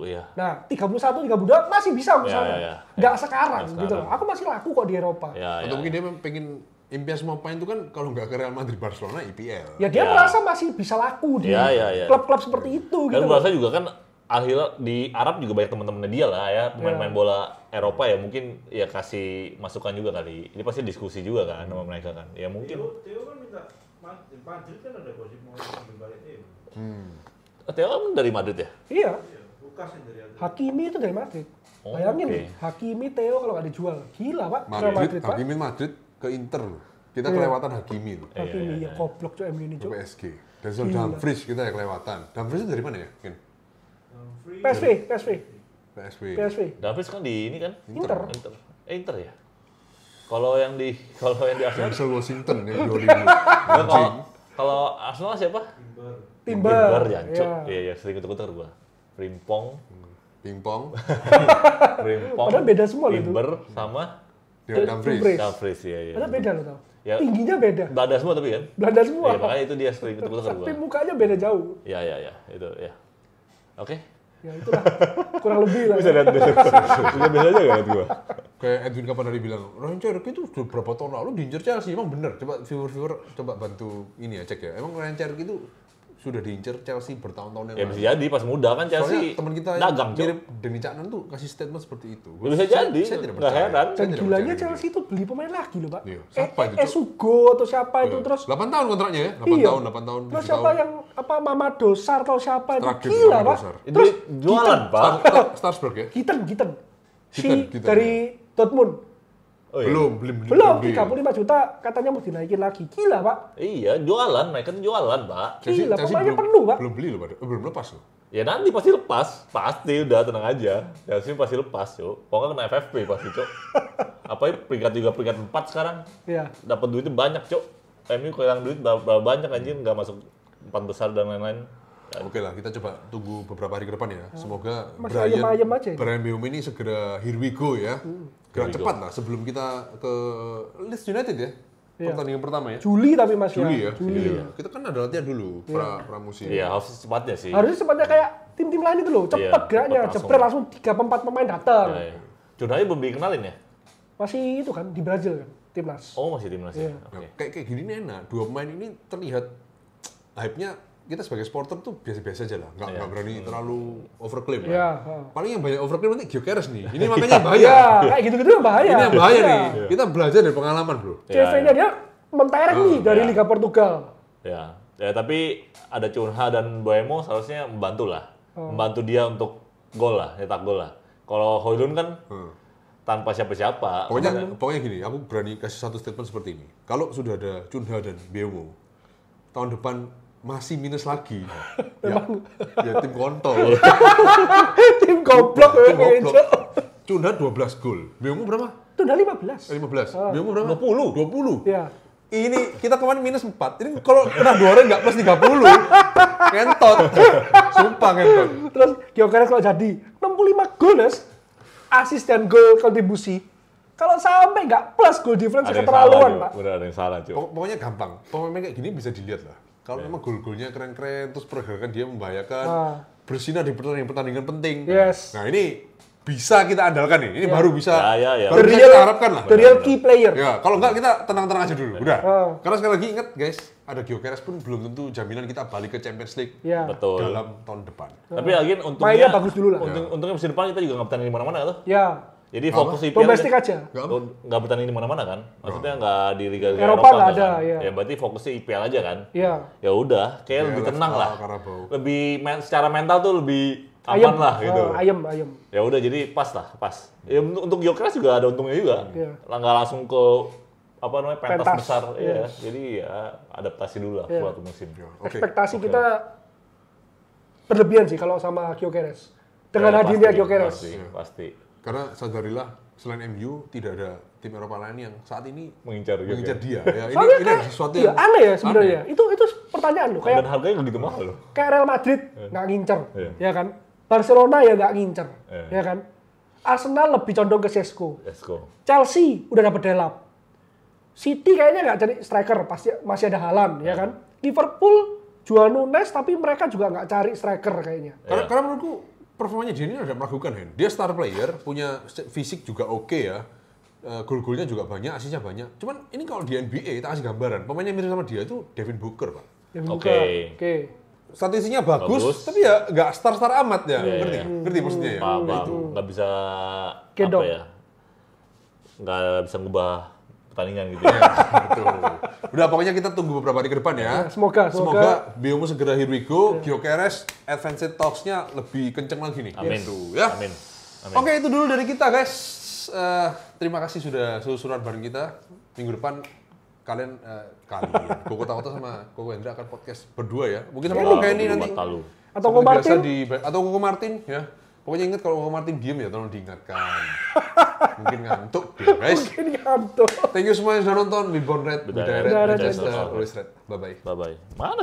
[SPEAKER 3] Iya.
[SPEAKER 2] Nah, 31, 32 masih bisa ke sana. Nggak sekarang gitu loh. Aku masih laku kok di Eropa.
[SPEAKER 1] Atau mungkin dia pengen impian semua pemain itu kan kalau nggak ke Real Madrid, Barcelona, IPL.
[SPEAKER 2] Ya dia merasa masih bisa laku di klub-klub seperti itu gitu.
[SPEAKER 3] Dan merasa juga kan Al Hilal di Arab juga banyak teman-temannya dia lah ya, pemain-pemain bola Eropa ya, mungkin ya kasih masukan juga kali. Ini pasti diskusi juga kan sama mereka kan. Ya mungkin.
[SPEAKER 4] Theo kan minta Madrid kan ada gosip mau ambil balik Theo.
[SPEAKER 3] Theo kan dari Madrid ya?
[SPEAKER 2] Iya.
[SPEAKER 4] Lukas yang dari Madrid.
[SPEAKER 2] Hakimi itu dari Madrid. Bayangin nih, Hakimi Theo kalau nggak dijual. Gila, Pak.
[SPEAKER 1] Madrid, Hakimi Madrid ke Inter loh. Kita kelewatan Hakimi loh.
[SPEAKER 2] Hakimi ya goblok tuh MU ini, Cuk.
[SPEAKER 1] PSG. Denzel Dumfries kita ya kelewatan. Dumfries itu dari mana ya? Mungkin.
[SPEAKER 2] PSV.
[SPEAKER 3] Dumfries kan di ini kan?
[SPEAKER 2] Inter.
[SPEAKER 3] Inter ya? Kalau yang di Arsenal
[SPEAKER 1] Denzel Washington ya
[SPEAKER 3] kalau Arsenal siapa?
[SPEAKER 2] Timber
[SPEAKER 3] ya, Iya, sering ketukar gua. Pingpong.
[SPEAKER 2] Padahal beda semua loh itu.
[SPEAKER 3] Timber sama
[SPEAKER 1] Dumfries
[SPEAKER 3] ya.
[SPEAKER 2] Padahal beda loh tau. Ya, tingginya beda.
[SPEAKER 3] Belanda semua tapi kan?
[SPEAKER 2] Belanda semua.
[SPEAKER 3] Iya, makanya itu dia sering ketukar gua.
[SPEAKER 2] Tapi mukanya beda jauh.
[SPEAKER 3] Iya, itu ya. Oke.
[SPEAKER 2] Ya itulah, kurang lebih lah.
[SPEAKER 3] Bisa lihat bisa biasa aja kan gua.
[SPEAKER 1] Kayak Edwin Kapanari bilang, Ryan Cherky itu sudah berapa tahun lalu diincar Chelsea, emang bener. Coba viewer coba bantu ini ya, cek ya. Emang Ryan Cherky itu sudah diincar Chelsea bertahun-tahun yang lalu.
[SPEAKER 3] Ya bisa jadi pas muda kan Chelsea.
[SPEAKER 1] Soalnya teman kita
[SPEAKER 3] dagang,
[SPEAKER 1] mirip Deni Caknan tuh kasih statement seperti itu.
[SPEAKER 3] Bisa jadi.
[SPEAKER 1] Saya tidak
[SPEAKER 3] percaya. Nggak heran.
[SPEAKER 2] Dan gilanya Chelsea itu beli pemain lagi loh, Pak.
[SPEAKER 1] Iya. Siapa itu?
[SPEAKER 2] Esugo atau siapa itu terus
[SPEAKER 1] 8 tahun kontraknya ya? 8 tahun.
[SPEAKER 2] Terus siapa yang Mamadou Sarr atau siapa itu gila, Pak.
[SPEAKER 3] Terus jualan, Pak.
[SPEAKER 1] Starsberg ya?
[SPEAKER 2] Gitten. Dari Dortmund.
[SPEAKER 1] Oh, iya.
[SPEAKER 2] Belum 35 juta katanya mau dinaikin lagi. Gila, Pak.
[SPEAKER 3] Iya, jualan. Mereka tuh jualan, Pak.
[SPEAKER 2] Gila, pemainnya penuh, Pak.
[SPEAKER 1] Belum beli loh, belum lepas loh.
[SPEAKER 3] Ya nanti pasti lepas. Pasti, udah tenang aja. Chelsea pasti lepas, Cuk. Kalau kena FFP pasti, Cuk. Apa peringkat 4 sekarang.
[SPEAKER 2] Iya.
[SPEAKER 3] Dapat duitnya banyak, Cuk. MU kehilangan duit berapa banyak anjir, nggak masuk 4 besar dan lain-lain.
[SPEAKER 1] Oke lah, kita coba tunggu beberapa hari ke depan ya. Semoga
[SPEAKER 2] ayam aja.
[SPEAKER 1] Brian Mbeumo ini segera here we go ya. Gerak cepat lah sebelum kita ke Leeds United ya. pertandingan pertama ya.
[SPEAKER 2] Juli tapi Mas
[SPEAKER 1] Juli ya.
[SPEAKER 2] Juli.
[SPEAKER 1] Iya. Kita kan ada latihan dulu pramusim.
[SPEAKER 3] Iya, harus secepatnya sih.
[SPEAKER 2] Harusnya secepatnya kayak tim-tim lain itu loh, cepet geraknya, jebret langsung 3-4 pemain datang.
[SPEAKER 3] Iya. Jurnalnya belum dikenalin ya?
[SPEAKER 2] Masih itu kan di Brazil kan, timnas.
[SPEAKER 3] Oh, masih timnas ya.
[SPEAKER 1] Nah, kayak gini nih enak. Dua pemain ini terlihat hype-nya kita sebagai supporter tuh biasa-biasa aja lah, nggak berani terlalu overclaim.
[SPEAKER 2] Iya.
[SPEAKER 1] Paling yang banyak overclaim nanti Gyökeres nih. Ini makanya bahaya.
[SPEAKER 2] Iya, kayak gitu-gitu yang bahaya.
[SPEAKER 1] Ini yang bahaya nih. Kita belajar dari pengalaman, bro.
[SPEAKER 2] CV-nya dia mentereng nih dari Liga Portugal.
[SPEAKER 3] Ya, tapi ada Cunha dan Boemo seharusnya membantu lah. Membantu dia untuk gol lah, nyetak gol lah. Kalau Højlund kan tanpa siapa-siapa.
[SPEAKER 1] Pokoknya gini, aku berani kasih satu statement seperti ini. Kalau sudah ada Cunha dan Boemo, tahun depan masih minus lagi. ya tim kontol.
[SPEAKER 2] Tim goblok.
[SPEAKER 1] Cunha 12 gol. Boemo berapa?
[SPEAKER 2] Cunha 15.
[SPEAKER 1] 15. Boemo berapa?
[SPEAKER 3] 20.
[SPEAKER 1] Iya. Ini kita kemarin minus 4. Ini kalau kena 2 orang nggak plus 30. Ngentot. Sumpah ngentot.
[SPEAKER 2] Terus Gyökeres kalau jadi 65 gol, Mas. Assist dan gol kontribusi. Kalau sampai nggak plus goal difference keterlaluan, Pak.
[SPEAKER 3] Bener, ada yang salah, Cuk.
[SPEAKER 1] Pokoknya gampang. Pemain kayak gini bisa dilihat lah. Kalau memang gol-golnya keren-keren, terus pergerakan dia membahayakan, bersinar di pertandingan penting.
[SPEAKER 2] Yes.
[SPEAKER 1] Nah ini bisa kita andalkan nih. Ini baru bisa,
[SPEAKER 3] Ya.
[SPEAKER 1] baru bisa kita harapkan lah.
[SPEAKER 2] The real key player.
[SPEAKER 1] Ya, kalau enggak kita tenang-tenang aja dulu. Udah. Karena sekali lagi ingat guys, ada Gyökeres pun belum tentu jaminan kita balik ke Champions League
[SPEAKER 3] Betul.
[SPEAKER 1] dalam tahun depan.
[SPEAKER 3] Tapi lagi untungnya
[SPEAKER 2] Mainnya bagus dulu lah.
[SPEAKER 3] Untungnya musim depan kita juga nggak bertanding di mana-mana tuh.
[SPEAKER 2] Ya.
[SPEAKER 3] Jadi fokus IPL
[SPEAKER 2] Domestik aja.
[SPEAKER 3] nggak bertanding di mana-mana kan? Maksudnya nggak di Liga
[SPEAKER 2] Eropa nggak ada,
[SPEAKER 3] kan?
[SPEAKER 2] ya.
[SPEAKER 3] Ya berarti fokusnya IPL aja kan?
[SPEAKER 2] Iya.
[SPEAKER 3] Ya udah, kayak lebih tenang lah.
[SPEAKER 1] Carabao.
[SPEAKER 3] Lebih secara mental tuh lebih aman lah gitu.
[SPEAKER 2] Ayem.
[SPEAKER 3] Ya udah jadi pas. Ya untuk Gyökeres juga ada untungnya juga.
[SPEAKER 2] Iya.
[SPEAKER 3] Nggak langsung ke pentas
[SPEAKER 2] Pentas.
[SPEAKER 3] besar. Iya. Jadi ya adaptasi dulu lah buat musim.
[SPEAKER 2] Ekspektasi kita berlebihan sih kalau sama Gyökeres. Dengan hadirnya Gyökeres.
[SPEAKER 3] Pasti.
[SPEAKER 1] Karena sadarilah selain MU tidak ada tim Eropa lain yang saat ini
[SPEAKER 3] Mengincar
[SPEAKER 1] dia. Ya,
[SPEAKER 2] Soalnya
[SPEAKER 1] ini
[SPEAKER 2] kayak,
[SPEAKER 1] sesuatu
[SPEAKER 2] iya,
[SPEAKER 1] yang
[SPEAKER 2] aneh ya sebenarnya. Itu pertanyaan loh.
[SPEAKER 3] Dan
[SPEAKER 2] Kayak
[SPEAKER 3] harganya nggak gitu mahal loh.
[SPEAKER 2] Real Madrid nggak ngincer,
[SPEAKER 3] Iya.
[SPEAKER 2] ya kan? Barcelona ya nggak ngincer,
[SPEAKER 3] Iya.
[SPEAKER 2] ya kan? Arsenal lebih condong ke Sesko.
[SPEAKER 3] Let's go.
[SPEAKER 2] Chelsea udah dapat Delap. City kayaknya nggak cari striker, pasti masih ada Haaland, ya kan? Liverpool jual Nunes tapi mereka juga nggak cari striker kayaknya.
[SPEAKER 1] Karena menurutku performanya dia ini ada meragukan, Hen. Dia star player, punya fisik juga oke ya. Gol-golnya juga banyak, asisnya banyak. Cuman ini kalau di NBA, kita kasih gambaran. Pemain yang mirip sama dia itu Devin Booker, Pak.
[SPEAKER 3] Oke.
[SPEAKER 1] Statistiknya bagus, tapi ya nggak star-star amat ya. Ngerti maksudnya ya?
[SPEAKER 3] Paham. Nggak bisa
[SPEAKER 2] Gendong.
[SPEAKER 3] apa ya? Nggak bisa ngubah pertandingan gitu.
[SPEAKER 1] Betul. Udah pokoknya kita tunggu beberapa hari ke depan ya.
[SPEAKER 2] Semoga.
[SPEAKER 1] Boemo segera here we go. Gyökeres advanced talks-nya lebih kenceng lagi nih.
[SPEAKER 3] Amin.
[SPEAKER 1] Gitu, ya.
[SPEAKER 3] Amin.
[SPEAKER 1] Oke, itu dulu dari kita, guys. Terima kasih sudah susuran bareng kita. Minggu depan kalian Koko Takota sama Koko Hendra akan podcast berdua ya. Mungkin sama Koko Kenny nanti.
[SPEAKER 2] Atau Koko Martin.
[SPEAKER 1] Atau Koko Martin ya. Pokoknya ingat kalau Koko Martin diem ya, tolong diingatkan. Mungkin ngantuk ya, guys. Thank you semua yang sudah nonton. Be Born Red, Be Direct, Be Red. Bye-bye.
[SPEAKER 3] Mana